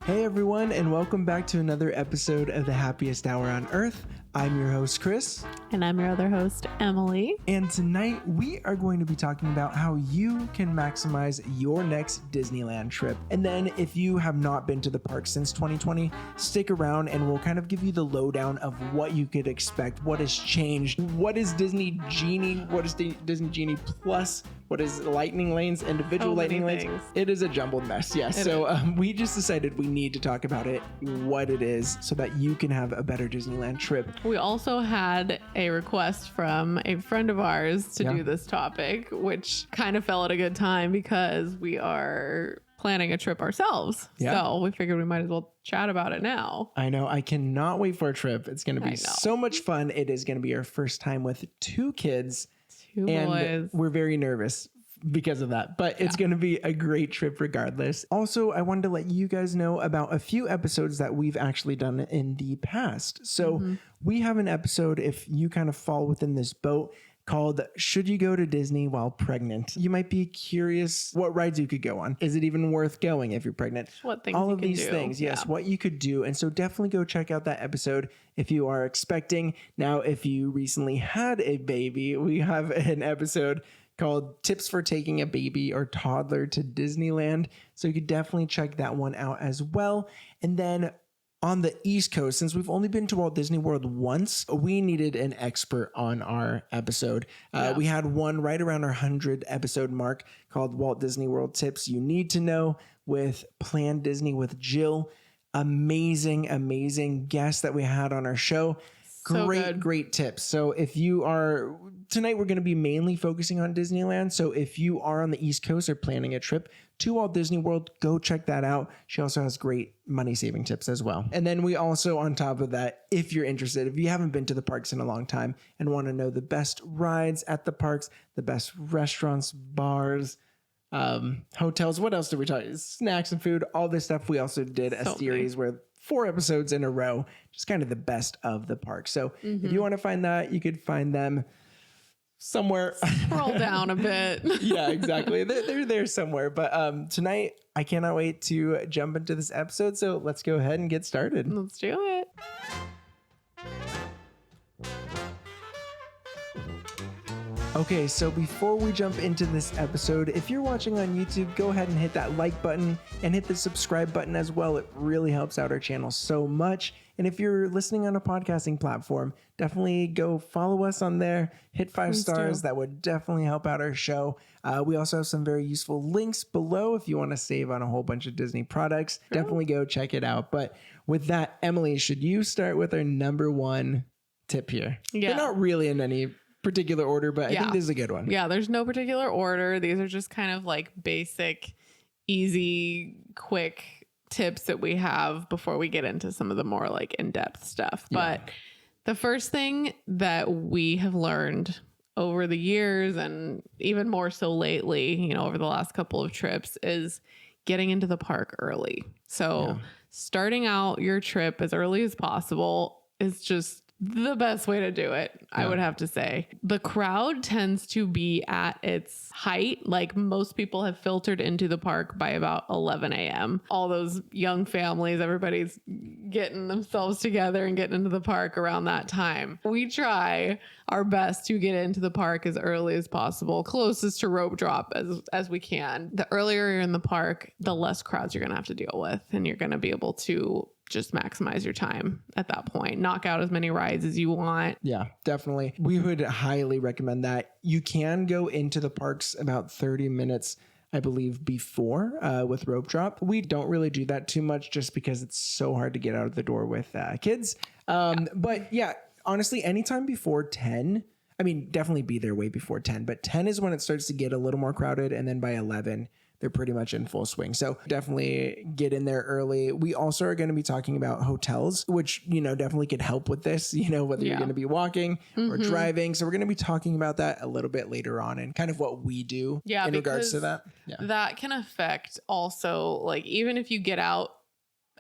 Hey everyone, and welcome back to another episode of the Happiest Hour on Earth. I'm your host, Chris. And I'm your other host, Emily. And tonight we are going to be talking about how you can maximize your next Disneyland trip. And then if you have not been to the park since 2020, stick around and we'll kind of give you the lowdown of what you could expect, what has changed, what is Disney Genie, what is Disney Genie Plus, what is lightning lanes, individual lightning lanes. It is a jumbled mess, yes. So we just decided we need to talk about it, what it is, so that you can have a better Disneyland trip. We also had a request from a friend of ours to do this topic, which kind of fell at a good time because we are planning a trip ourselves. So we figured we might as well chat about it now. I know. I cannot wait for a trip. It's going to be so much fun. It is going to be our first time with two kids. Two boys. We're very nervous because of that, but it's going to be a great trip regardless. Also, I wanted to let you guys know about a few episodes that we've actually done in the past. So we have an episode, if you kind of fall within this boat, called Should You Go to Disney While Pregnant? You might be curious what rides you could go on. Is it even worth going if you're pregnant? What things all you of can these do. things, yes, what you could do. And so definitely go check out that episode if you are expecting. Now, if you recently had a baby, we have an episode called Tips for Taking a Baby or Toddler to Disneyland. So you could definitely check that one out as well. And then on the East Coast, since we've only been to Walt Disney World once, we needed an expert on our episode. We had one right around our 100 episode mark called Walt Disney World Tips You Need to Know with Plan Disney with Jill. Amazing guest that we had on our show. So Great tips. So if you are, tonight we're going to be mainly focusing on Disneyland. So if you are on the East Coast or planning a trip to Walt Disney World, go check that out. She also has great money saving tips as well. And then we also, on top of that, if you're interested, if you haven't been to the parks in a long time and want to know the best rides at the parks, the best restaurants, bars, hotels, what else did we talk? Snacks and food, all this stuff. We also did a series where 4 episodes in a row, just kind of the best of the park. So if you want to find that, you could find them somewhere. Scroll down a bit. Yeah, exactly. They're there somewhere. But tonight, I cannot wait to jump into this episode. So let's go ahead and get started. Let's do it. Okay, so before we jump into this episode, if you're watching on YouTube, go ahead and hit that like button and hit the subscribe button as well. It really helps out our channel so much. And if you're listening on a podcasting platform, definitely go follow us on there. Hit 5 stars. That would definitely help out our show. We also have some very useful links below if you want to save on a whole bunch of Disney products. Definitely go check it out. But with that, Emily, should you start with our number 1 tip here? Yeah. They're not really in any particular order, but I think this is a good one. Yeah, there's no particular order. These are just kind of like basic, easy, quick tips that we have before we get into some of the more like in-depth stuff. But the first thing that we have learned over the years, and even more so lately, you know, over the last couple of trips, is getting into the park early. So starting out your trip as early as possible is just the best way to do it, I would have to say. The crowd tends to be at its height. Like most people have filtered into the park by about 11 a.m. All those young families, everybody's getting themselves together and getting into the park around that time. We try our best to get into the park as early as possible, closest to rope drop as we can. The earlier you're in the park, the less crowds you're going to have to deal with, and you're going to be able to just maximize your time at that point. Knock out as many rides as you want. Yeah, definitely. We would highly recommend that. You can go into the parks about 30 minutes, I believe, before with rope drop. We don't really do that too much just because it's so hard to get out of the door with kids. But yeah, honestly, anytime before 10, I mean, definitely be there way before 10, but 10 is when it starts to get a little more crowded. And then by 11, they're pretty much in full swing. So definitely get in there early. We also are going to be talking about hotels, which, you know, definitely could help with this, you know, whether you're going to be walking or driving. So we're going to be talking about that a little bit later on and kind of what we do in regards to that. Yeah. That can affect also, like, even if you get out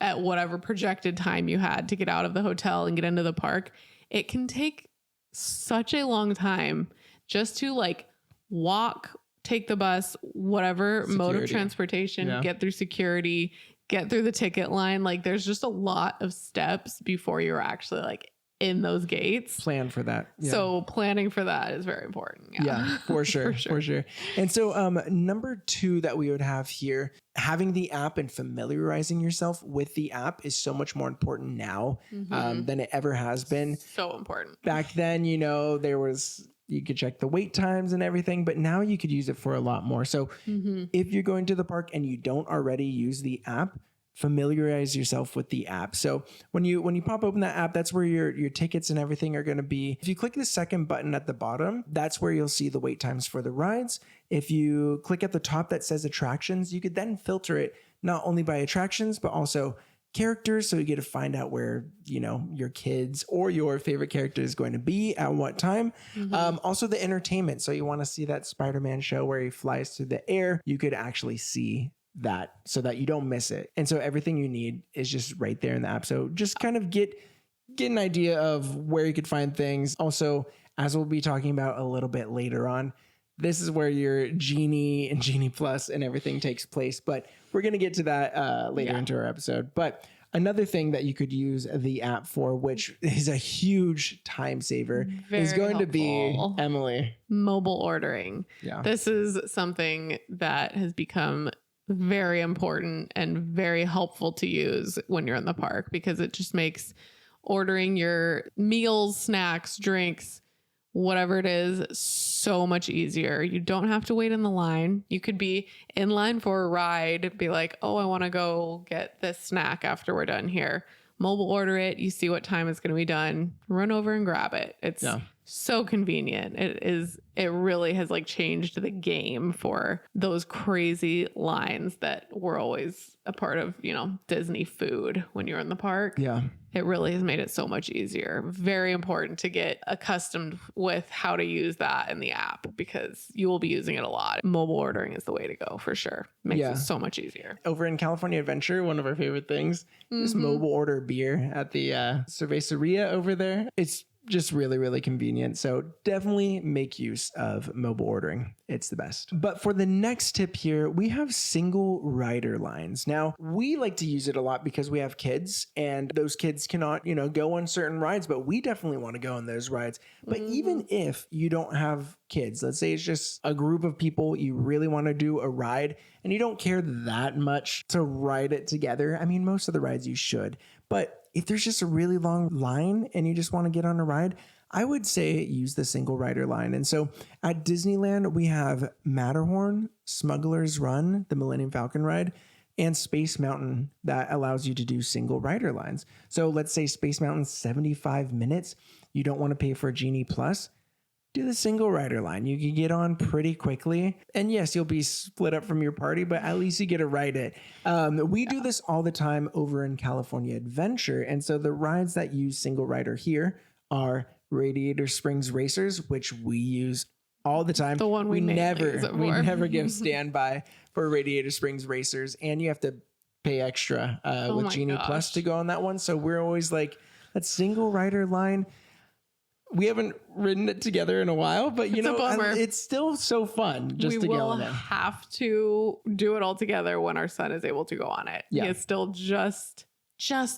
at whatever projected time you had to get out of the hotel and get into the park, it can take such a long time just to like walk, take the bus, whatever mode of transportation, get through security, get through the ticket line. Like there's just a lot of steps before you're actually like in those gates. Plan for that. Yeah. So planning for that is very important. Yeah, for sure. For sure. And so number 2 that we would have here, having the app and familiarizing yourself with the app is so much more important now than it ever has been. So important. Back then, you know, you could check the wait times and everything, but now you could use it for a lot more. So if you're going to the park and you don't already use the app, familiarize yourself with the app. So when you pop open that app, that's where your tickets and everything are going to be. If you click the second button at the bottom, that's where you'll see the wait times for the rides. If you click at the top that says attractions, you could then filter it not only by attractions, but also characters. So you get to find out where, you know, your kids or your favorite character is going to be at what time. Also the entertainment. So you want to see that Spider-Man show where he flies through the air. You could actually see that so that you don't miss it. And so everything you need is just right there in the app. So just kind of get an idea of where you could find things. Also, as we'll be talking about a little bit later on, this is where your Genie and Genie Plus and everything takes place. But we're going to get to that later into our episode. But another thing that you could use the app for, which is a huge time saver, is going to be, Emily, mobile ordering. Yeah. This is something that has become very important and very helpful to use when you're in the park, because it just makes ordering your meals, snacks, drinks, whatever it is, so much easier. You don't have to wait in the line. You could be in line for a ride, be like, oh, I want to go get this snack after we're done here. Mobile order it. You see what time it's going to be done. Run over and grab it. It's so convenient. It really has like changed the game for those crazy lines that were always a part of, you know, Disney food when you're in the park. Yeah. It really has made it so much easier. Very important to get accustomed with how to use that in the app, because you will be using it a lot. Mobile ordering is the way to go for sure. Makes it so much easier. Over in California Adventure, one of our favorite things is mobile order beer at the cerveceria over there. It's just really, really convenient. So definitely make use of mobile ordering. It's the best. But for the next tip here, we have single rider lines. Now, we like to use it a lot because we have kids and those kids cannot, you know, go on certain rides, but we definitely want to go on those rides. But even if you don't have kids, let's say it's just a group of people, you really want to do a ride and you don't care that much to ride it together. I mean, most of the rides you should, but if there's just a really long line and you just want to get on a ride, I would say use the single rider line. And so at Disneyland, we have Matterhorn, Smuggler's Run, the Millennium Falcon ride, and Space Mountain that allows you to do single rider lines. So let's say Space Mountain 75 minutes. You don't want to pay for a Genie Plus. Do the single rider line. You can get on pretty quickly. And yes, you'll be split up from your party, but at least you get to ride it. We do this all the time over in California Adventure. And so the rides that use single rider here are Radiator Springs Racers, which we use all the time. The one we never give standby for Radiator Springs Racers. And you have to pay extra with Genie Plus to go on that one. So we're always like, that single rider line. We haven't ridden it together in a while, but you know, it's still so fun just to go on it. We will have to do it all together when our son is able to go on it. Yeah. He is still just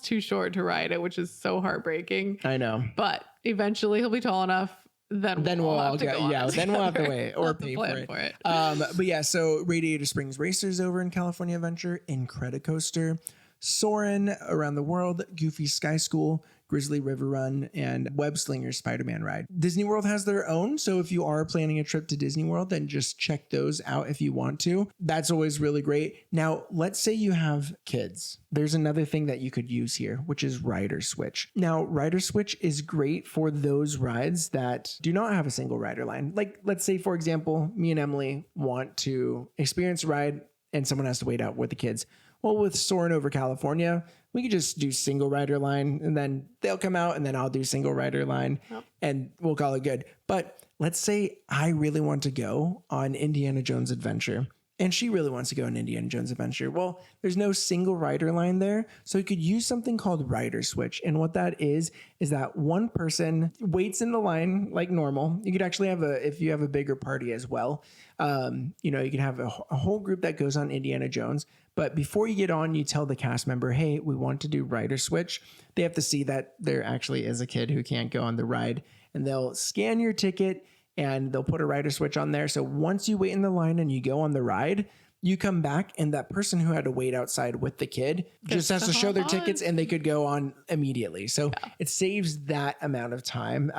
too short to ride it, which is so heartbreaking. I know. But eventually he'll be tall enough. Then we'll all go. Yeah, then we'll have to wait or pay for it. But yeah, so Radiator Springs Racers over in California Adventure, Incredicoaster, Soarin' Around the World, Goofy Sky School, Grizzly River Run, and Web Slinger Spider-Man ride. Disney World has their own, so if you are planning a trip to Disney World, then just check those out if you want to. That's always really great. Now, let's say you have kids. There's another thing that you could use here, which is Rider Switch. Now, Rider Switch is great for those rides that do not have a single rider line. Like, let's say, for example, me and Emily want to experience a ride and someone has to wait out with the kids. Well, with Soarin' Over California, we could just do single rider line and then they'll come out and then I'll do single rider line and we'll call it good. But let's say I really want to go on Indiana Jones Adventure and she really wants to go on Indiana Jones Adventure. Well, there's no single rider line there. So you could use something called Rider Switch. And what that is that one person waits in the line like normal. You could actually have if you have a bigger party as well, you know, you can have a whole group that goes on Indiana Jones, But before you get on, you tell the cast member, hey, we want to do rider switch. They have to see that there actually is a kid who can't go on the ride, and they'll scan your ticket and they'll put a rider switch on there. So once you wait in the line and you go on the ride, you come back and that person who had to wait outside with the kid just has to show their tickets and they could go on immediately. So it saves that amount of time.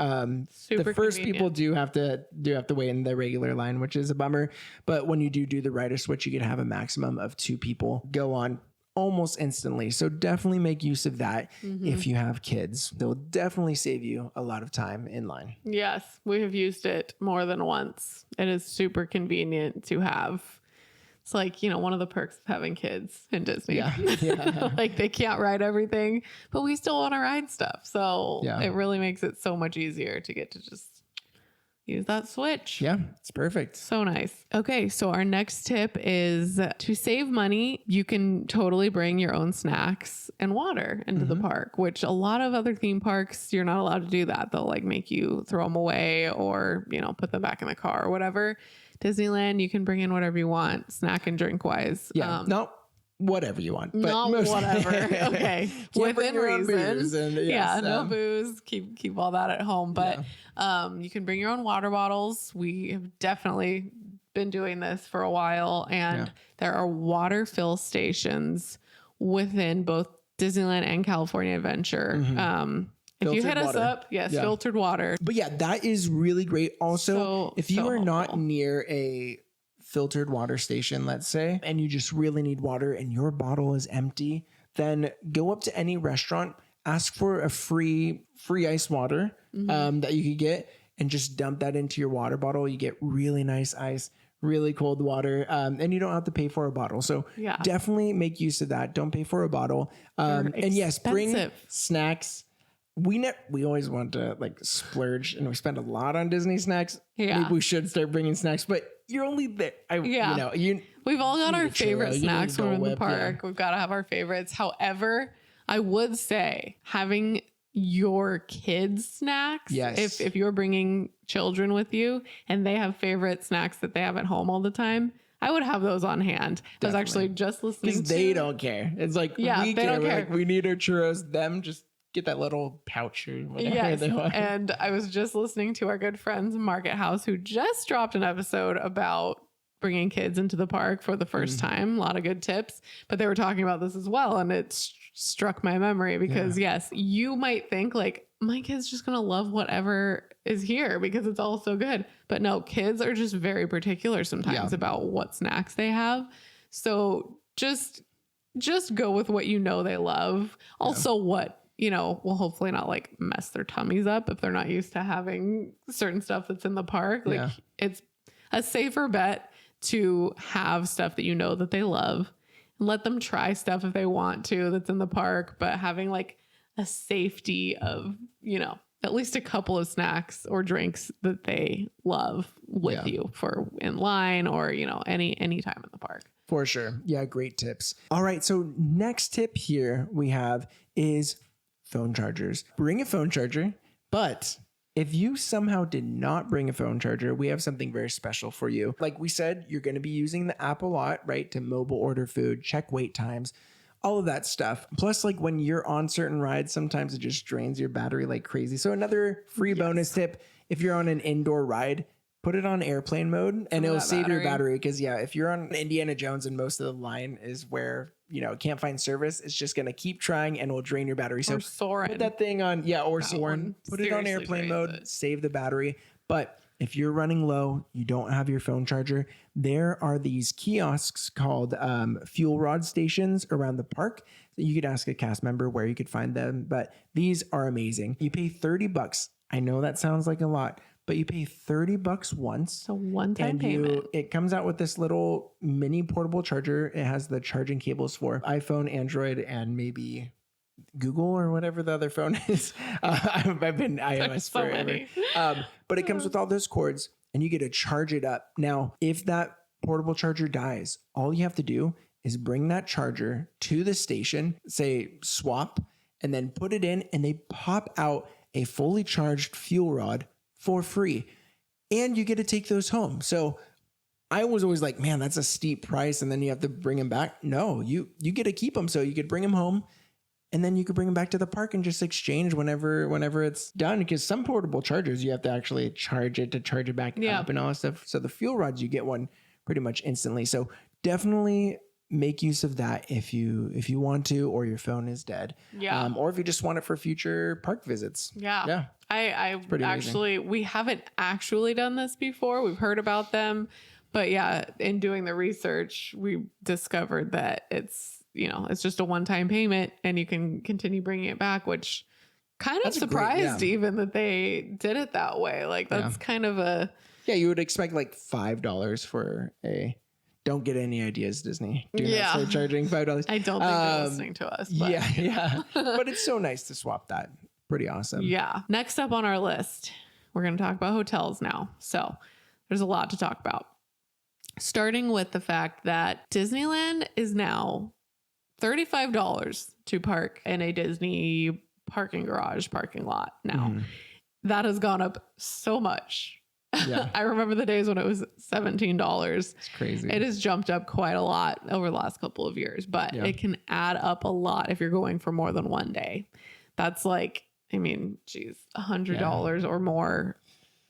The first people do have to wait in the regular line, which is a bummer. But when you do the rider switch, you can have a maximum of 2 people go on almost instantly. So definitely make use of that if you have kids. They'll definitely save you a lot of time in line. Yes, we have used it more than once. It is super convenient to have. It's like, you know, one of the perks of having kids in Disney. Yeah. Like they can't ride everything, but we still want to ride stuff. So it really makes it so much easier to get to just use that switch. Yeah, it's perfect. So nice. Okay, so our next tip is to save money. You can totally bring your own snacks and water into the park, which a lot of other theme parks, you're not allowed to do that. They'll like make you throw them away or, you know, put them back in the car or whatever. Disneyland, you can bring in whatever you want, snack and drink wise. Yeah, no, whatever you want. But not whatever. Okay, within reason. No booze. Keep all that at home. But you can bring your own water bottles. We have definitely been doing this for a while, and there are water fill stations within both Disneyland and California Adventure. If you hit us up, filtered water. But yeah, that is really great. Also, if you are not near a filtered water station, let's say, and you just really need water and your bottle is empty, then go up to any restaurant, ask for a free ice water that you could get, and just dump that into your water bottle. You get really nice ice, really cold water, and you don't have to pay for a bottle. So definitely make use of that. Don't pay for a bottle. And yes, bring snacks. We always want to like splurge, and we spend a lot on Disney snacks. Maybe we should start bringing snacks, but you're only there. We've all got our favorite snacks when we're in the park. We've got to have our favorites. However, I would say having your kids' snacks. Yes. If you're bringing children with you and they have favorite snacks that they have at home all the time, I would have those on hand. Definitely. I was actually just listening to... Because they don't care. It's like, we care. Don't care. Like, we need our churros. Them just... get that little pouch or whatever they want. And I was just listening to our good friends Market House, who just dropped an episode about bringing kids into the park for the first time. A lot of good tips, but they were talking about this as well. And it struck my memory because yes, you might think like my kid's just going to love whatever is here because it's all so good. But no, kids are just very particular sometimes about what snacks they have. So just go with what you know they love. Also what, you know, will hopefully not like mess their tummies up if they're not used to having certain stuff that's in the park. Like it's a safer bet to have stuff that you know that they love and let them try stuff if they want to that's in the park, but having like a safety of, you know, at least a couple of snacks or drinks that they love with you for in line or, you know, any time in the park. For sure. Yeah. Great tips. All right. So next tip here we have is phone chargers. Bring a phone charger, but if you somehow did not bring a phone charger, we have something very special for you. Like we said, you're going to be using the app a lot, right? To mobile order food, check wait times, all of that stuff. Plus, like when you're on certain rides, sometimes it just drains your battery like crazy. So another free bonus tip, if you're on an indoor ride, put it on airplane mode and it'll save your battery. Because if you're on Indiana Jones and most of the line is where, you know, can't find service, it's just going to keep trying and will drain your battery. So put that thing on, or Soarin', put it on airplane mode, save the battery. But if you're running low, you don't have your phone charger, there are these kiosks called fuel rod stations around the park. You could ask a cast member where you could find them, but these are amazing. You pay $30. I know that sounds like a lot, but you pay $30 once. So one-time payment. It comes out with this little mini portable charger. It has the charging cables for iPhone, Android, and maybe Google or whatever the other phone is. I've been iOS forever. But it comes with all those cords and you get to charge it up. Now, if that portable charger dies, all you have to do is bring that charger to the station, say swap, and then put it in and they pop out a fully charged fuel rod for free. And you get to take those home. So I was always like, man, that's a steep price. And then you have to bring them back. No, you get to keep them. So you could bring them home and then you could bring them back to the park and just exchange whenever it's done. Because some portable chargers, you have to actually charge it to charge it back up and all that stuff. So the fuel rods, you get one pretty much instantly. So definitely make use of that if you want to, or your phone is dead. Yeah. Or if you just want it for future park visits. Yeah. Yeah. I actually, we haven't actually done this before. We've heard about them, but yeah, in doing the research, we discovered that it's, you know, it's just a one-time payment and you can continue bringing it back, which kind of surprised even that they did it that way. Like that's kind of a, you would expect like $5 for a, don't get any ideas, Disney. Do not start charging $5. I don't think they're listening to us. But. Yeah. But it's so nice to swap that. Pretty awesome. Yeah. Next up on our list, we're going to talk about hotels now. So there's a lot to talk about. Starting with the fact that Disneyland is now $35 to park in a Disney parking garage parking lot now. That has gone up so much. Yeah. I remember the days when it was $17. It's crazy. It has jumped up quite a lot over the last couple of years, but it can add up a lot if you're going for more than one day. That's like, I mean, geez, $100 or more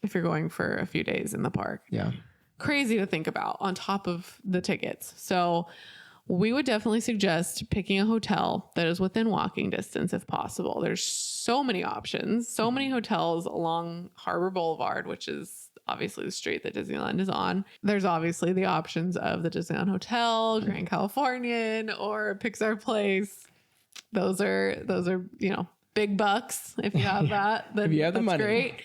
if you're going for a few days in the park. Yeah. Crazy to think about on top of the tickets. So we would definitely suggest picking a hotel that is within walking distance if possible. There's so many options, so many hotels along Harbor Boulevard, which is obviously the street that Disneyland is on. There's obviously the options of the Disneyland Hotel, Grand Californian, or Pixar Place. Those are, you know, big bucks. If you have that, then if you have the money. Great.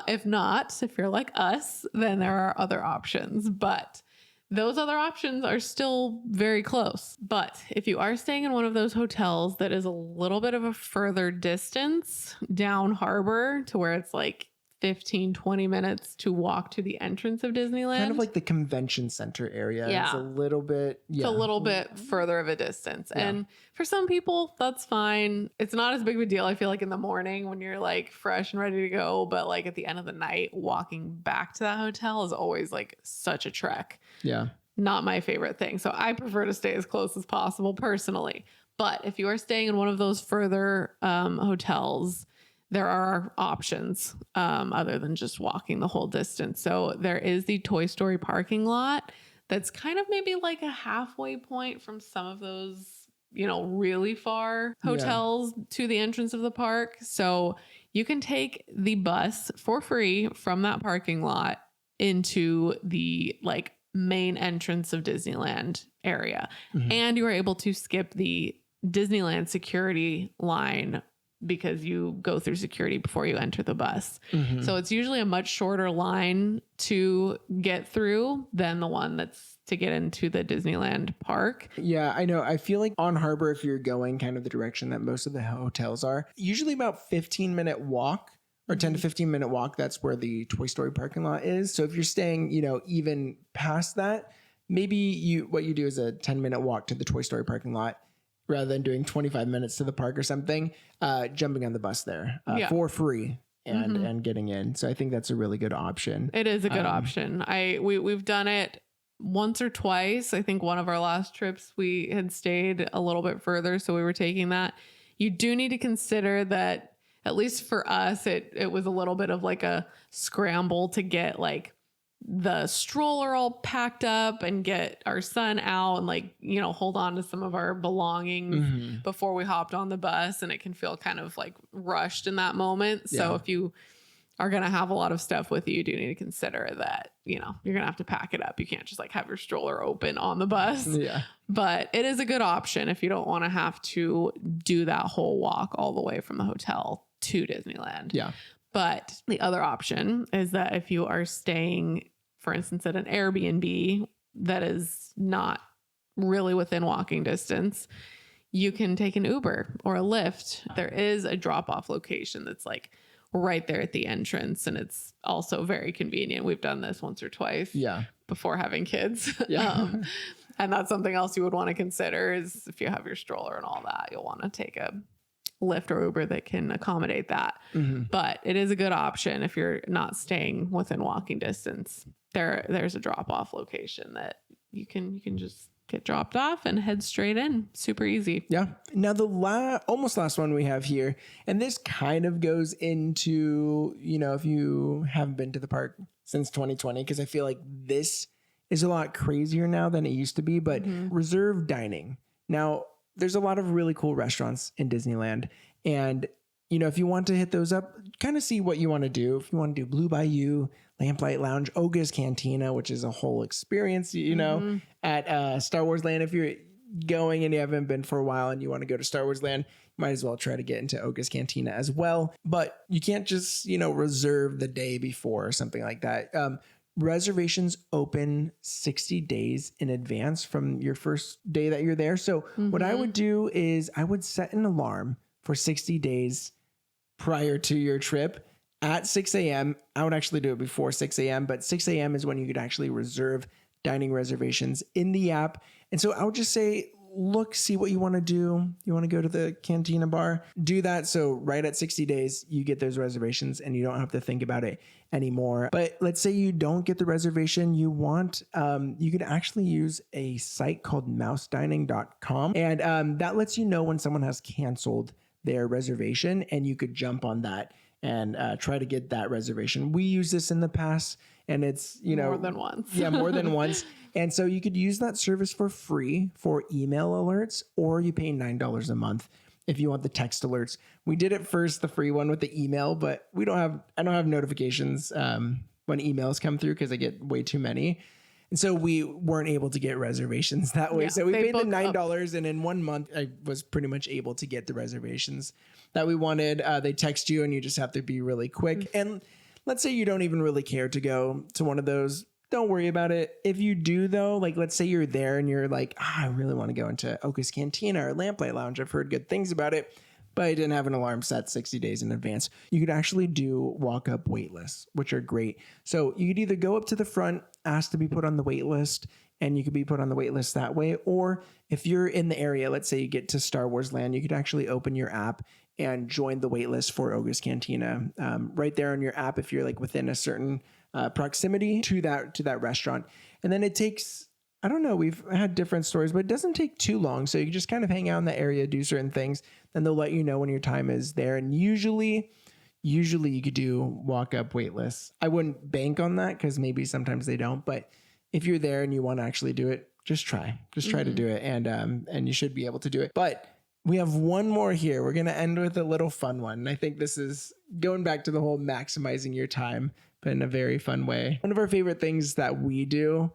If not, if you're like us, then there are other options, but those other options are still very close. But if you are staying in one of those hotels that is a little bit of a further distance down harbor to where it's like 15, 20 minutes to walk to the entrance of Disneyland. Kind of like the convention center area. Yeah. It's a little bit. It's a little bit further of a distance. Yeah. And for some people, that's fine. It's not as big of a deal. I feel like in the morning when you're like fresh and ready to go, but like at the end of the night, walking back to that hotel is always like such a trek. Yeah. Not my favorite thing. So I prefer to stay as close as possible personally. But if you are staying in one of those further hotels, there are options other than just walking the whole distance. So there is the Toy Story parking lot that's kind of maybe like a halfway point from some of those, you know, really far hotels to the entrance of the park. So you can take the bus for free from that parking lot into the like main entrance of Disneyland area. And you are able to skip the Disneyland security line because you go through security before you enter the bus. So it's usually a much shorter line to get through than the one that's to get into the Disneyland park. Yeah, I know. I feel like on Harbor, if you're going kind of the direction that most of the hotels are, usually about 15-minute walk or 10 to 15-minute walk. That's where the Toy Story parking lot is. So if you're staying, you know, even past that, maybe what you do is a 10-minute walk to the Toy Story parking lot, rather than doing 25 minutes to the park or something, jumping on the bus there for free and getting in. So I think that's a really good option. It is a good option. We've done it once or twice. I think one of our last trips, we had stayed a little bit further, so we were taking that. You do need to consider that, at least for us, it was a little bit of like a scramble to get like the stroller all packed up and get our son out and like, you know, hold on to some of our belongings before we hopped on the bus. And it can feel kind of like rushed in that moment. So if you are going to have a lot of stuff with you, you do need to consider that, you know, you're going to have to pack it up. You can't just like have your stroller open on the bus. Yeah. But it is a good option if you don't want to have to do that whole walk all the way from the hotel to Disneyland. Yeah. But the other option is that if you are staying, for instance, at an Airbnb that is not really within walking distance, you can take an Uber or a Lyft. There is a drop-off location that's like right there at the entrance, and it's also very convenient. We've done this once or twice before having kids. And that's something else you would want to consider is if you have your stroller and all that, you'll want to take Lyft or Uber that can accommodate that. But it is a good option if you're not staying within walking distance. There's a drop off location that you can just get dropped off and head straight in. Super easy. Yeah. Now the almost last one we have here, and this kind of goes into, if you haven't been to the park since 2020, because I feel like this is a lot crazier now than it used to be, but reserve dining. Now, there's a lot of really cool restaurants in Disneyland. And, if you want to hit those up, kind of see what you want to do. If you want to do Blue Bayou, Lamplight Lounge, Oga's Cantina, which is a whole experience, at Star Wars Land. If you're going and you haven't been for a while and you want to go to Star Wars Land, you might as well try to get into Oga's Cantina as well. But you can't just, reserve the day before or something like that. Reservations open 60 days in advance from your first day that you're there. So what I would do is I would set an alarm for 60 days prior to your trip at 6 a.m. I would actually do it before 6 a.m., but 6 a.m. is when you could actually reserve dining reservations in the app. And so I would just say, look, see what you want to do. You want to go to the Cantina bar, do that. So right at 60 days, you get those reservations and you don't have to think about it anymore. But let's say you don't get the reservation you want. You could actually use a site called mousedining.com. And that lets you know when someone has canceled their reservation, and you could jump on that and try to get that reservation. We use this in the past, and it's, more than once. Yeah, more than once. And so you could use that service for free for email alerts, or you pay $9 a month if you want the text alerts. We did it first, the free one with the email, but I don't have notifications when emails come through because I get way too many. And so we weren't able to get reservations that way. Yeah, so we paid the $9 and in 1 month I was pretty much able to get the reservations that we wanted. They text you and you just have to be really quick. And let's say you don't even really care to go to one of those. Don't worry about it. If you do though, like let's say you're there and you're like, I really want to go into Oga's Cantina or Lamplight Lounge. I've heard good things about it, but I didn't have an alarm set 60 days in advance. You could actually do walk-up wait lists, which are great. So you could either go up to the front, ask to be put on the wait list, and you could be put on the wait list that way. Or if you're in the area, let's say you get to Star Wars Land, you could actually open your app and join the wait list for Oga's Cantina right there on your app if you're like within a certain proximity to that restaurant. And then it takes, I don't know, we've had different stories, but it doesn't take too long. So you can just kind of hang out in the area, do certain things, then they'll let you know when your time is there. And usually you could do walk up wait lists. I wouldn't bank on that because maybe sometimes they don't, but if you're there and you want to actually do it, just try to do it. And you should be able to do it. But we have one more here. We're going to end with a little fun one. And I think this is going back to the whole maximizing your time, but in a very fun way. One of our favorite things that we do,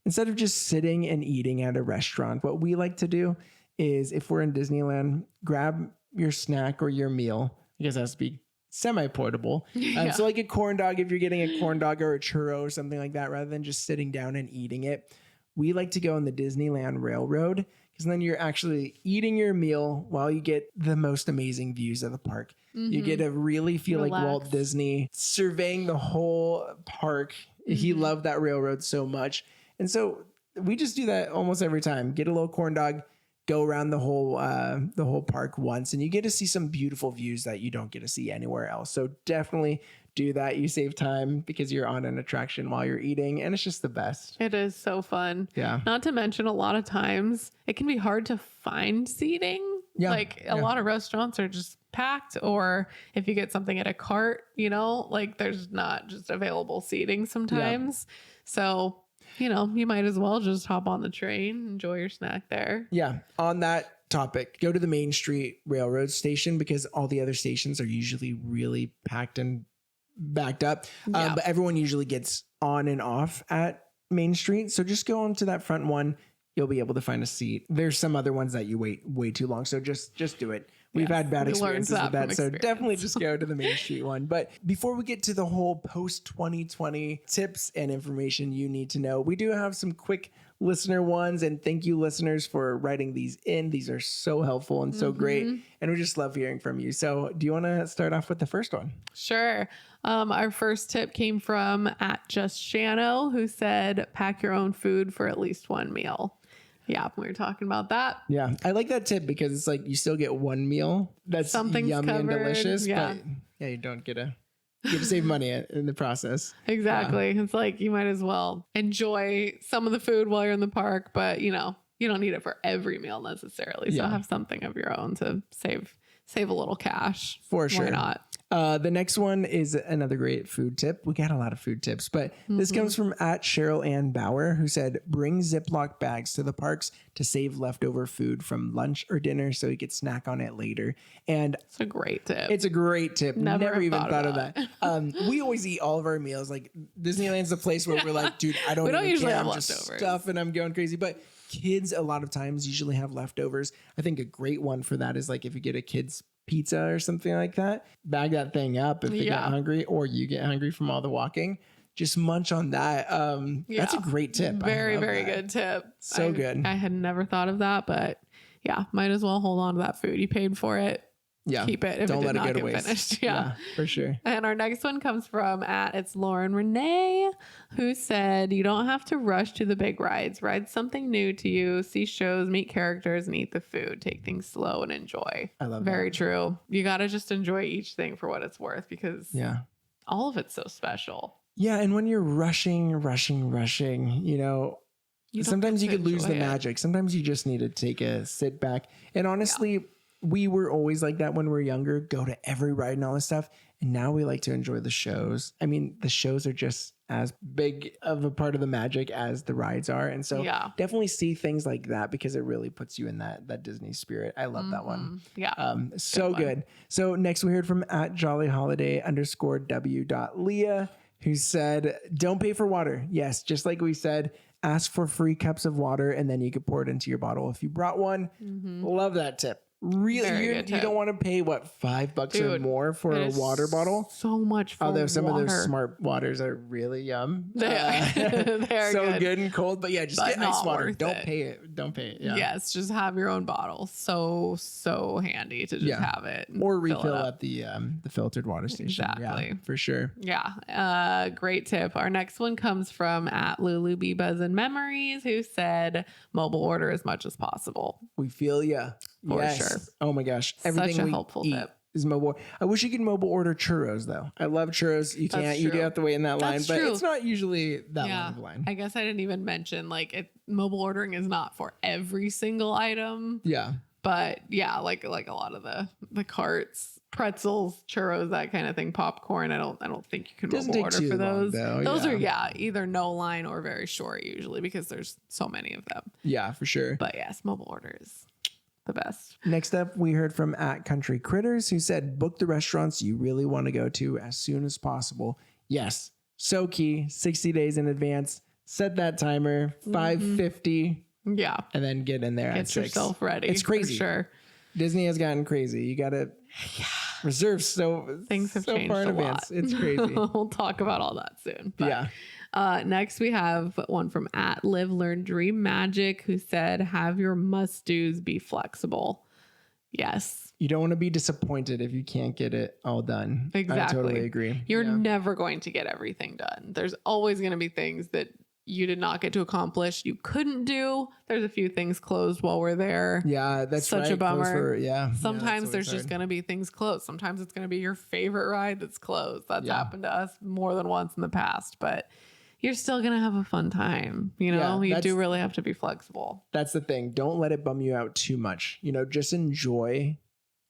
instead of just sitting and eating at a restaurant, what we like to do is if we're in Disneyland, grab your snack or your meal. I guess it has to be semi-portable. Yeah. So like a corn dog, if you're getting a corn dog or a churro or something like that, rather than just sitting down and eating it, we like to go on the Disneyland Railroad because then you're actually eating your meal while you get the most amazing views of the park. You get to really feel like Walt Disney surveying the whole park. He loved that railroad so much. And so we just do that almost every time. Get a little corn dog, go around the whole park once, and you get to see some beautiful views that you don't get to see anywhere else. So definitely do that. You save time because you're on an attraction while you're eating, and it's just the best. It is so fun. Yeah. Not to mention a lot of times it can be hard to find seating. Yeah. Like a lot of restaurants are just packed, or if you get something at a cart, like there's not just available seating sometimes. Yeah. So, you might as well just hop on the train, enjoy your snack there. Yeah. On that topic, go to the Main Street Railroad station because all the other stations are usually really packed and backed up. Yeah. But everyone usually gets on and off at Main Street. So just go onto that front one. You'll be able to find a seat. There's some other ones that you wait way too long. So just do it. We've had bad experiences with that. So definitely just go to the Main Street one. But before we get to the whole post 2020 tips and information you need to know, we do have some quick listener ones. And thank you listeners for writing these in. These are so helpful and so great. And we just love hearing from you. So do you want to start off with the first one? Sure. Our first tip came from @JustShano, who said, pack your own food for at least one meal. Yeah, we were talking about that. Yeah. I like that tip because it's like you still get one meal that's Something's yummy and covered. delicious, Yeah. but yeah, you get to save money in the process. Exactly. It's like you might as well enjoy some of the food while you're in the park, but you don't need it for every meal necessarily. So have something of your own to save a little cash. For sure. Why not? The next one is another great food tip. We got a lot of food tips, but this comes from at Cheryl Ann Bauer, who said, bring Ziploc bags to the parks to save leftover food from lunch or dinner so you could snack on it later. And it's a great tip. It's a great tip. Never even thought of that. that. We always eat all of our meals. Like Disneyland's the place where we're like, dude, I don't We don't even usually care. have I'm just leftovers. stuffing, I'm going crazy. But kids a lot of times usually have leftovers. I think a great one for that is like if you get a kid's pizza or something like that, bag that thing up if they get hungry or you get hungry from all the walking, just munch on that. That's a great tip. Very, very good tip. So good. I had never thought of that, but yeah, might as well hold on to that food. You paid for it. Yeah. Keep it if Don't it did let it not go to get waste. finished. Yeah, for sure. And our next one comes from it's Lauren Renee, who said, you don't have to rush to the big rides. Ride something new to you, see shows, meet characters, and eat the food. Take things slow and enjoy. I love Very that. true. You got to just enjoy each thing for what it's worth because all of it's so special. Yeah. And when you're rushing, sometimes you could lose the magic. Sometimes you just need to take a sit back. And honestly, we were always like that when we were younger, go to every ride and all this stuff. And now we like to enjoy the shows. I mean, the shows are just as big of a part of the magic as the rides are. And so definitely see things like that because it really puts you in that Disney spirit. I love that one. Yeah. So good. So next we heard from at Jolly Holiday _w.leah, who said, don't pay for water. Yes, just like we said, ask for free cups of water and then you could pour it into your bottle if you brought one. Love that tip. Really, you don't want to pay $5 or more for a water bottle. So much for although some water. of those smart waters are really yum. They are so good and cold. But yeah, just get ice water. Don't it. pay it. Don't pay it. Yeah. Yes, just have your own bottle. So handy to just have it or refill at the filtered water station. Exactly. Yeah, for sure. Yeah. Great tip. Our next one comes from at Lulu Bee Buzz and Memories, who said mobile order as much as possible. We feel ya. For sure. Oh my gosh. Everything Such a we helpful eat tip. is mobile. I wish you could mobile order churros though. I love churros. You can't. You do have to wait in that line, but it's not usually that long of a line. I guess I didn't even mention mobile ordering is not for every single item. Yeah. But yeah, like a lot of the carts, pretzels, churros, that kind of thing, popcorn. I don't think you can mobile order for those. Those are either no line or very short usually because there's so many of them. Yeah, for sure. But yes, mobile order is the best. Next up, we heard from at Country Critters, who said, book the restaurants you really want to go to as soon as possible. Yes, so key. 60 days in advance. Set that timer, 5:50. Yeah. And then get in there. Get yourself ready. It's crazy. For sure. Disney has gotten crazy. You got to reserve things have changed far in a advance. lot. It's crazy. We'll talk about all that soon. But, next we have one from at Live Learn Dream Magic, who said, have your must-dos be flexible. Yes. You don't want to be disappointed if you can't get it all done. Exactly. I totally agree. You're never going to get everything done. There's always going to be things that you did not get to accomplish. You couldn't do. There's a few things closed while we're there. Yeah, that's such a bummer. that's Sometimes there's just going to be things closed. Sometimes it's going to be your favorite ride that's closed. That's happened to us more than once in the past, but you're still going to have a fun time. You do really have to be flexible. That's the thing. Don't let it bum you out too much. Just enjoy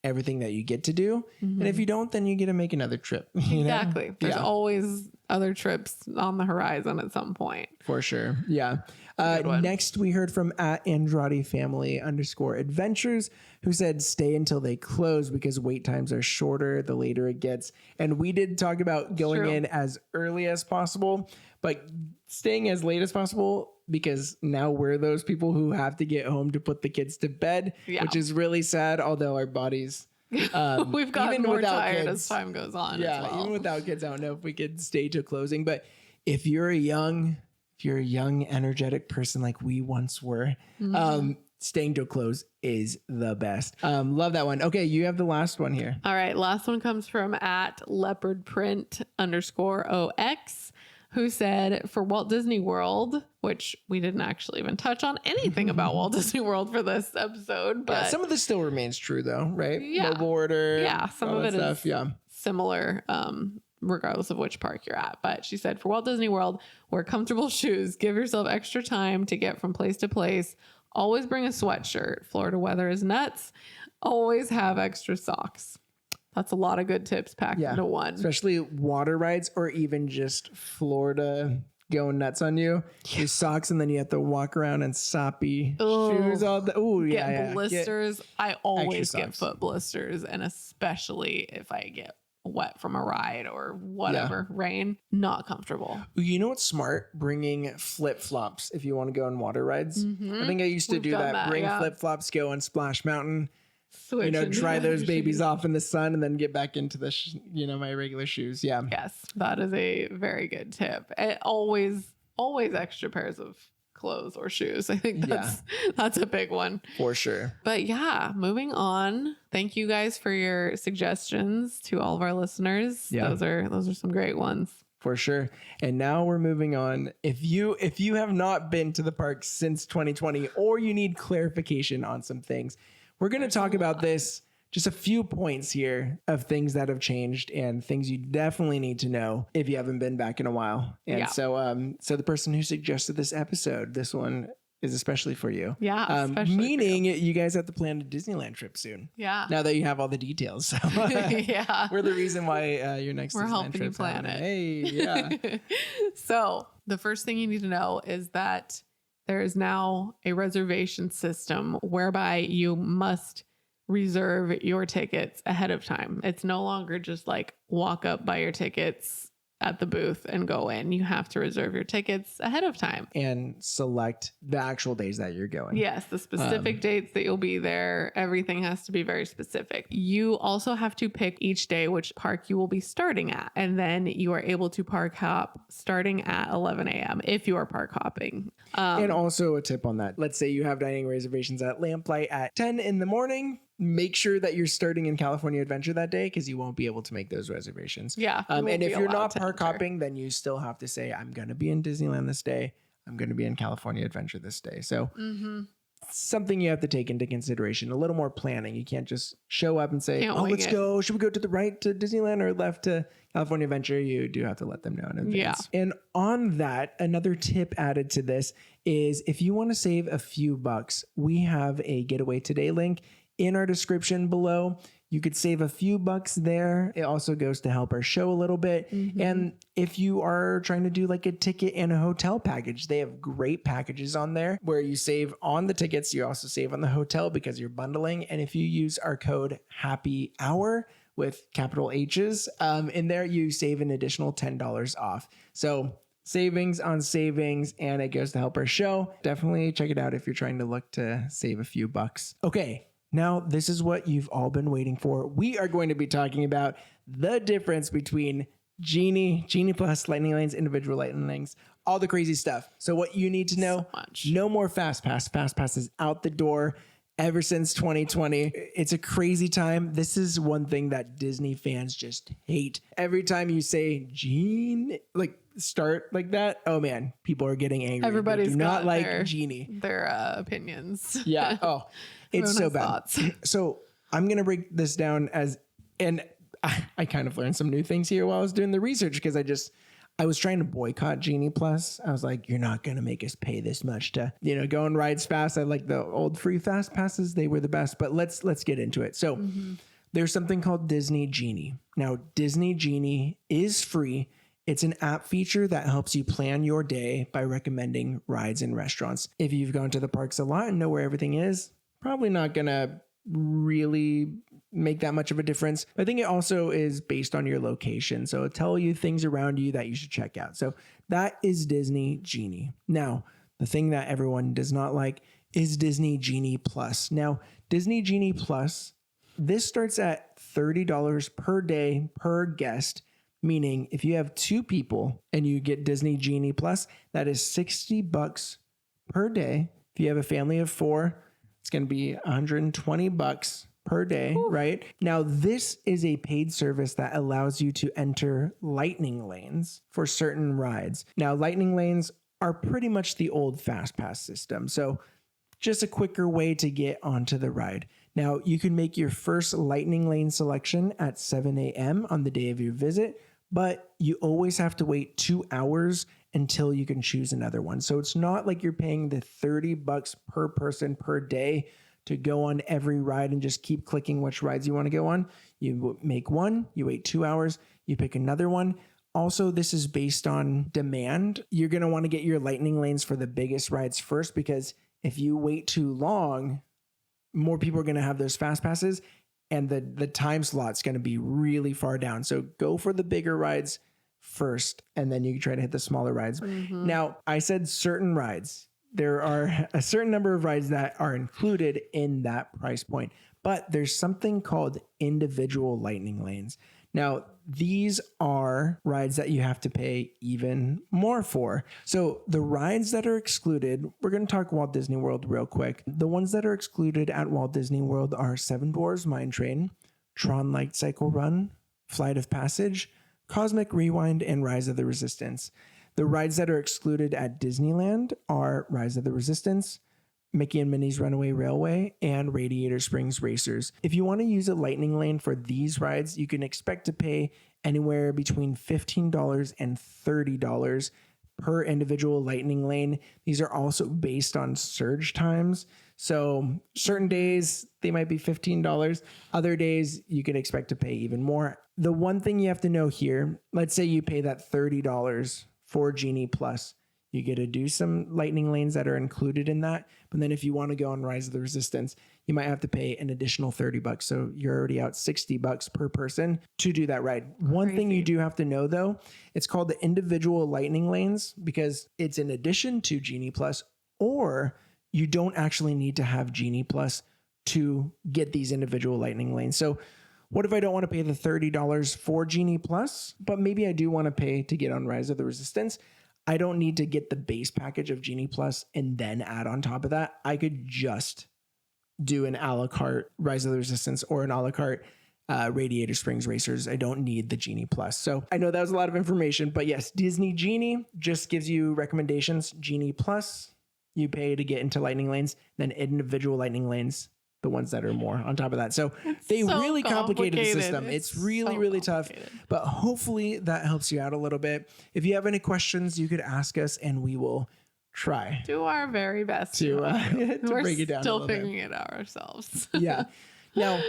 everything that you get to do. And if you don't, then you get to make another trip. Exactly. There's always other trips on the horizon at some point. For sure. Yeah. Next, we heard from at Andrade Family _adventures, who said, stay until they close because wait times are shorter the later it gets. And we did talk about going in as early as possible, but staying as late as possible because now we're those people who have to get home to put the kids to bed, which is really sad, although our bodies... We've gotten even more tired kids, as time goes on. Yeah, as well. Even without kids, I don't know if we could stay till closing. But if you're a young, energetic person like we once were, staying till close is the best. Love that one. Okay, you have the last one here. All right, last one comes from at leopardprint _OX. who said for Walt Disney World, which we didn't actually even touch on anything about Walt Disney World for this episode, but some of this still remains true though, right? Yeah. Mobile order. Yeah, some of it stuff. is similar, regardless of which park you're at. But she said for Walt Disney World, wear comfortable shoes, give yourself extra time to get from place to place. Always bring a sweatshirt. Florida weather is nuts. Always have extra socks. That's a lot of good tips packed into one. Especially water rides or even just Florida going nuts on you. Your socks, and then you have to walk around in soppy shoes all the Get blisters. I always get foot blisters, and especially if I get wet from a ride or whatever, rain, not comfortable. You know what's smart? Bringing flip-flops if you want to go on water rides. I think I used to do that. Bring flip-flops, go on Splash Mountain. Switch dry those babies off in the sun and then get back into the, my regular shoes. Yeah. Yes, that is a very good tip. Always extra pairs of clothes or shoes. I think that's a big one. For sure. But yeah, moving on. Thank you guys for your suggestions to all of our listeners. Yeah. Those are some great ones. For sure. And now we're moving on. If you have not been to the park since 2020 or you need clarification on some things, we're going to talk about this, just a few points here of things that have changed and things you definitely need to know if you haven't been back in a while. And so the person who suggested this episode, this one is especially for you. Yeah. Meaning you guys have to plan a Disneyland trip soon. Yeah. Now that you have all the details. So we're the reason why your next we're Disneyland helping you plan it. Hey, yeah. So the first thing you need to know is that there is now a reservation system whereby you must reserve your tickets ahead of time. It's no longer just like walk up, buy your tickets at the booth and go in. You have to reserve your tickets ahead of time. And select the actual days that you're going. Yes, the specific dates that you'll be there. Everything has to be very specific. You also have to pick each day which park you will be starting at. And then you are able to park hop starting at 11 a.m. if you are park hopping. And also a tip on that. Let's say you have dining reservations at Lamplight at 10 in the morning. Make sure that you're starting in California Adventure that day because you won't be able to make those reservations. Yeah. And if you're not park hopping, then you still have to say, I'm going to be in Disneyland this day. I'm going to be in California Adventure this day. So something you have to take into consideration, a little more planning. You can't just show up and say, let's go. Should we go to the right to Disneyland or left to California Adventure? You do have to let them know in advance. Yeah. And on that, another tip added to this is if you want to save a few bucks, we have a Getaway Today link in our description below. You could save a few bucks there. It also goes to help our show a little bit. And if you are trying to do like a ticket and a hotel package, they have great packages on there where you save on the tickets. You also save on the hotel because you're bundling. And if you use our code HappyHour with capital H's in there, you save an additional $10 off. So savings on savings, and it goes to help our show. Definitely check it out if you're trying to look to save a few bucks. Okay. Now, this is what you've all been waiting for. We are going to be talking about the difference between Genie, Genie Plus, Lightning Lanes, individual Lightning Lanes, all the crazy stuff. So what you need to know, no more Fast Pass. Fast Pass is out the door ever since 2020. It's a crazy time. This is one thing that Disney fans just hate. Every time you say Genie, like start like that, oh man, people are getting angry. Everybody's not like Genie. Their opinions. Yeah. Oh. It's so bad. So I'm going to break this down and I kind of learned some new things here while I was doing the research because I was trying to boycott Genie Plus. I was like, you're not going to make us pay this much to, go on rides fast. I like the old free fast passes. They were the best, but let's get into it. So there's something called Disney Genie. Now, Disney Genie is free. It's an app feature that helps you plan your day by recommending rides and restaurants. If you've gone to the parks a lot and know where everything is, probably not going to really make that much of a difference. I think it also is based on your location. So it'll tell you things around you that you should check out. So that is Disney Genie. Now, the thing that everyone does not like is Disney Genie Plus. Now, Disney Genie Plus, this starts at $30 per day per guest, meaning if you have 2 people and you get Disney Genie Plus, that is $60 per day. If you have a family of 4, it's going to be $120 per day, right? Now, this is a paid service that allows you to enter lightning lanes for certain rides. Now, lightning lanes are pretty much the old fast pass system. So just a quicker way to get onto the ride. Now, you can make your first lightning lane selection at 7 a.m. on the day of your visit, but you always have to wait 2 hours until you can choose another one. So it's not like you're paying the $30 per person per day to go on every ride and just keep clicking which rides you want to go on. You make one, you wait 2 hours, you pick another one. Also, this is based on demand. You're going to want to get your lightning lanes for the biggest rides first, because if you wait too long, more people are going to have those fast passes and the time slot's going to be really far down. So go for the bigger rides first, and then you can try to hit the smaller rides. Now, I said certain rides. There are a certain number of rides that are included in that price point, but there's something called individual lightning lanes. Now, these are rides that you have to pay even more for. So the rides that are excluded, we're going to talk Walt Disney World real quick. The ones that are excluded at Walt Disney World are Seven Dwarfs Mine Train, Tron Light Cycle Run, Flight of Passage, Cosmic Rewind, and Rise of the Resistance. The rides that are excluded at Disneyland are Rise of the Resistance, Mickey and Minnie's Runaway Railway, and Radiator Springs Racers. If you want to use a lightning lane for these rides, you can expect to pay anywhere between $15 and $30 per individual lightning lane. These are also based on surge times. So certain days they might be $15. Other days you can expect to pay even more. The one thing you have to know here, let's say you pay that $30 for Genie Plus. You get to do some lightning lanes that are included in that. But then if you want to go on Rise of the Resistance, you might have to pay an additional $30. So you're already out $60 per person to do that ride. One thing you do have to know though, it's called the individual lightning lanes because it's in addition to Genie Plus, or you don't actually need to have Genie Plus to get these individual lightning lanes. So what if I don't want to pay the $30 for Genie Plus, but maybe I do want to pay to get on Rise of the Resistance? I don't need to get the base package of Genie Plus and then add on top of that. I could just do an a la carte Rise of the Resistance or an a la carte Radiator Springs Racers. I don't need the Genie Plus. So I know that was a lot of information, but yes, Disney Genie just gives you recommendations. Genie Plus, you pay to get into lightning lanes, then individual lightning lanes, the ones that are more on top of that. So they really complicated the system. It's really tough, but hopefully that helps you out a little bit. If you have any questions, you could ask us and we will try. Do our very best to break it down. We're still figuring it out ourselves. Yeah. Now,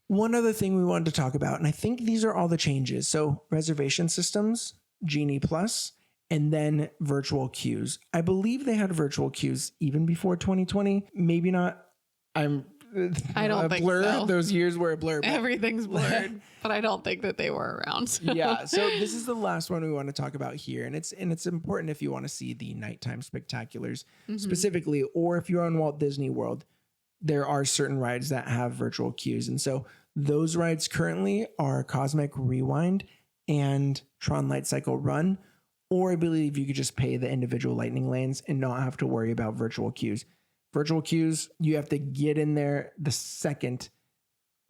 one other thing we wanted to talk about, and I think these are all the changes. So reservation systems, Genie Plus, and then virtual queues. I believe they had virtual queues even before 2020. Maybe not. I don't think so. Those years were a blur. Everything's blurred, but I don't think that they were around. Yeah. So this is the last one we want to talk about here. And it's important if you want to see the nighttime spectaculars specifically, or if you're on Walt Disney World, there are certain rides that have virtual queues. And so those rides currently are Cosmic Rewind and Tron Light Cycle Run, or I believe you could just pay the individual lightning lanes and not have to worry about virtual queues. Virtual queues, you have to get in there the second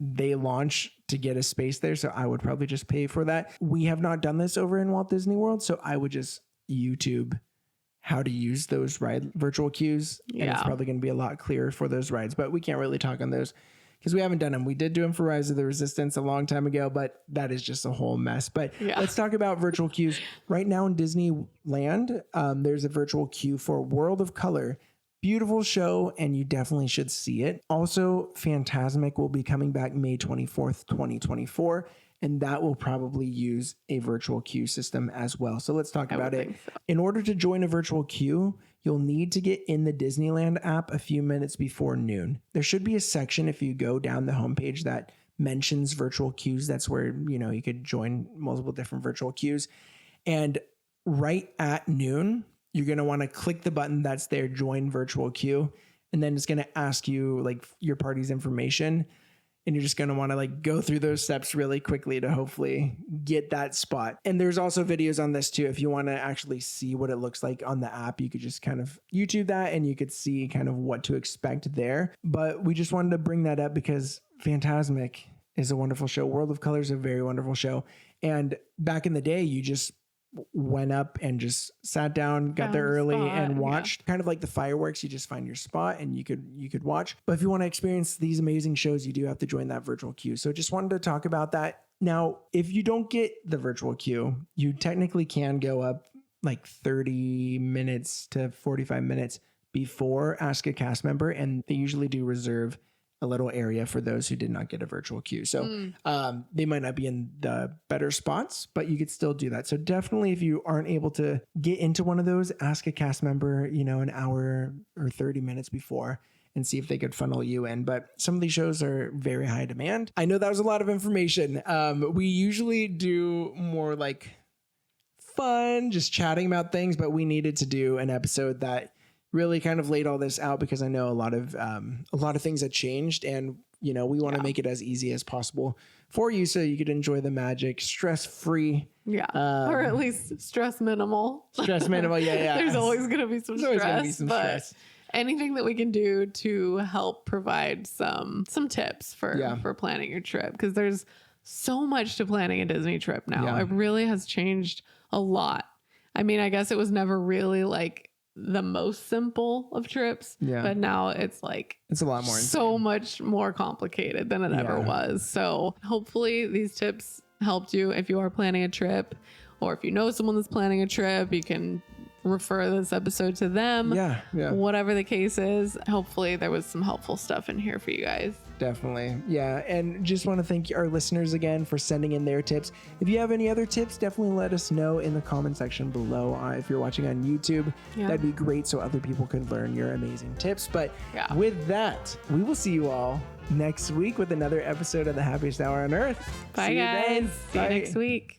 they launch to get a space there. So I would probably just pay for that. We have not done this over in Walt Disney World. So I would just YouTube how to use those virtual queues. And it's probably going to be a lot clearer for those rides, but we can't really talk on those because we haven't done them. We did do them for Rise of the Resistance a long time ago, but that is just a whole mess. But let's talk about virtual queues. Right now in Disneyland, there's a virtual queue for World of Color. Beautiful show, and you definitely should see it. Also, Fantasmic will be coming back May 24th, 2024, and that will probably use a virtual queue system as well. So let's talk about it. So. In order to join a virtual queue, you'll need to get in the Disneyland app a few minutes before noon. There should be a section if you go down the homepage that mentions virtual queues. That's where, you could join multiple different virtual queues. And right at noon, you're going to want to click the button that's there, join virtual queue. And then it's going to ask you like your party's information. And you're just going to want to like go through those steps really quickly to hopefully get that spot. And there's also videos on this too. If you want to actually see what it looks like on the app, you could just kind of YouTube that and you could see kind of what to expect there. But we just wanted to bring that up because Fantasmic is a wonderful show. World of Color is a very wonderful show. And back in the day, you just went up and just sat down, got there early and watched kind of like the fireworks. You just find your spot and you could watch. But if you want to experience these amazing shows, you do have to join that virtual queue. So just wanted to talk about that. Now, if you don't get the virtual queue, you technically can go up like 30 minutes to 45 minutes before Ask a Cast Member. And they usually do reserve a little area for those who did not get a virtual queue. So they might not be in the better spots, but you could still do that. So definitely if you aren't able to get into one of those, ask a cast member, an hour or 30 minutes before and see if they could funnel you in. But some of these shows are very high demand. I know that was a lot of information. We usually do more like fun, just chatting about things, but we needed to do an episode that really kind of laid all this out because I know a lot of things had changed, and we want to make it as easy as possible for you so you could enjoy the magic stress free. Yeah. Or at least stress minimal. Stress minimal. Yeah. There's always going to be some stress. Anything that we can do to help provide some tips for planning your trip, because there's so much to planning a Disney trip now. Yeah. It really has changed a lot. I mean, I guess it was never really like the most simple of trips, but now it's like it's a lot more so much more complicated than it ever was. So hopefully these tips helped you if you are planning a trip, or if you know someone that's planning a trip, you can refer this episode to them. Whatever the case is, hopefully there was some helpful stuff in here for you guys. Definitely. Yeah. And just want to thank our listeners again for sending in their tips. If you have any other tips, definitely let us know in the comment section below. If you're watching on YouTube, that'd be great so other people could learn your amazing tips. But with that, we will see you all next week with another episode of the Happiest Hour on Earth. Bye, guys. See you next week.